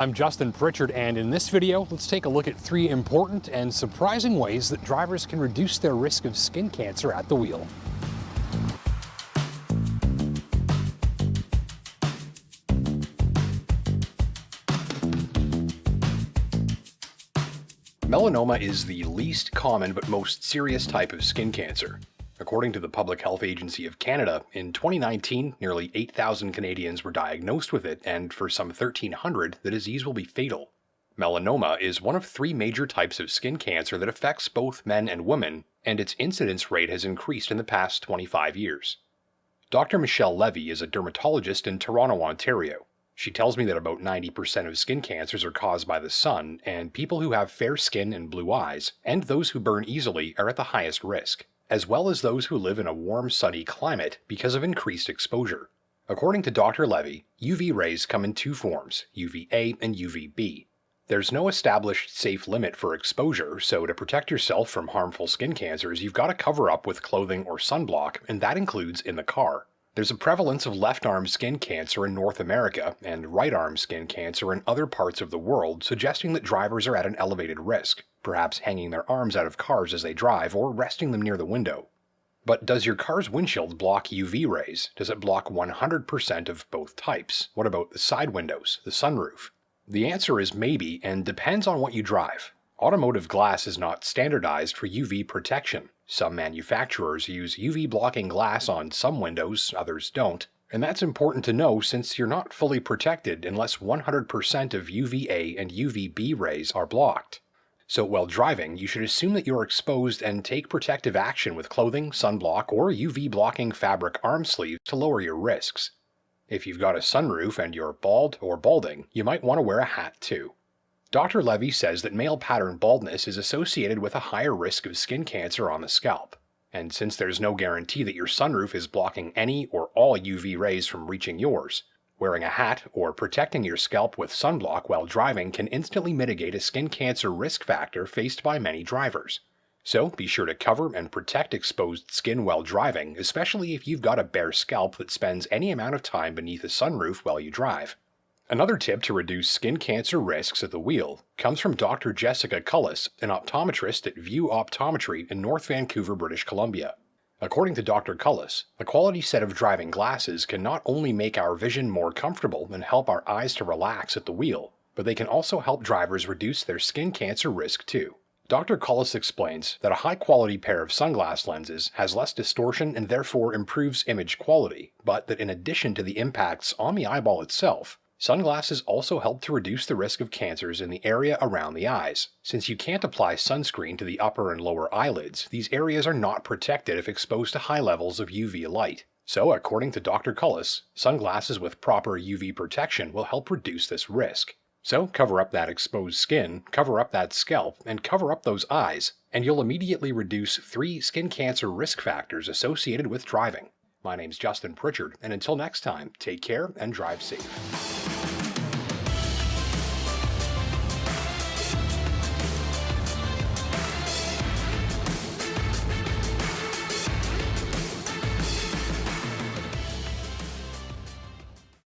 I'm Justin Pritchard, and in this video, let's take a look at 3 important and surprising ways that drivers can reduce their risk of skin cancer at the wheel. Melanoma is the least common but most serious type of skin cancer. According to the Public Health Agency of Canada, in 2019, nearly 8,000 Canadians were diagnosed with it, and for some 1,300, the disease will be fatal. Melanoma is one of 3 major types of skin cancer that affects both men and women, and its incidence rate has increased in the past 25 years. Dr. Michelle Levy is a dermatologist in Toronto, Ontario. She tells me that about 90% of skin cancers are caused by the sun, and people who have fair skin and blue eyes, and those who burn easily, are at the highest risk, as well as those who live in a warm, sunny climate because of increased exposure. According to Dr. Levy, UV rays come in 2 forms, UVA and UVB. There's no established safe limit for exposure, so to protect yourself from harmful skin cancers, you've got to cover up with clothing or sunblock, and that includes in the car. There's a prevalence of left-arm skin cancer in North America and right-arm skin cancer in other parts of the world, suggesting that drivers are at an elevated risk, perhaps hanging their arms out of cars as they drive or resting them near the window. But does your car's windshield block UV rays? Does it block 100% of both types? What about the side windows, the sunroof? The answer is maybe, and depends on what you drive. Automotive glass is not standardized for UV protection. Some manufacturers use UV blocking glass on some windows, others don't, and that's important to know since you're not fully protected unless 100% of UVA and UVB rays are blocked. So while driving, you should assume that you're exposed and take protective action with clothing, sunblock, or UV blocking fabric arm sleeves to lower your risks. If you've got a sunroof and you're bald or balding, you might want to wear a hat too. Dr. Levy says that male pattern baldness is associated with a higher risk of skin cancer on the scalp. And since there's no guarantee that your sunroof is blocking any or all UV rays from reaching yours, wearing a hat or protecting your scalp with sunblock while driving can instantly mitigate a skin cancer risk factor faced by many drivers. So be sure to cover and protect exposed skin while driving, especially if you've got a bare scalp that spends any amount of time beneath a sunroof while you drive. Another tip to reduce skin cancer risks at the wheel comes from Dr. Jessica Cullis, an optometrist at View Optometry in North Vancouver, British Columbia. According to Dr. Cullis, a quality set of driving glasses can not only make our vision more comfortable and help our eyes to relax at the wheel, but they can also help drivers reduce their skin cancer risk too. Dr. Cullis explains that a high-quality pair of sunglass lenses has less distortion and therefore improves image quality, but that in addition to the impacts on the eyeball itself, sunglasses also help to reduce the risk of cancers in the area around the eyes. Since you can't apply sunscreen to the upper and lower eyelids, these areas are not protected if exposed to high levels of UV light. So, according to Dr. Cullis, sunglasses with proper UV protection will help reduce this risk. So, cover up that exposed skin, cover up that scalp, and cover up those eyes, and you'll immediately reduce 3 skin cancer risk factors associated with driving. My name's Justin Pritchard, and until next time, take care and drive safe.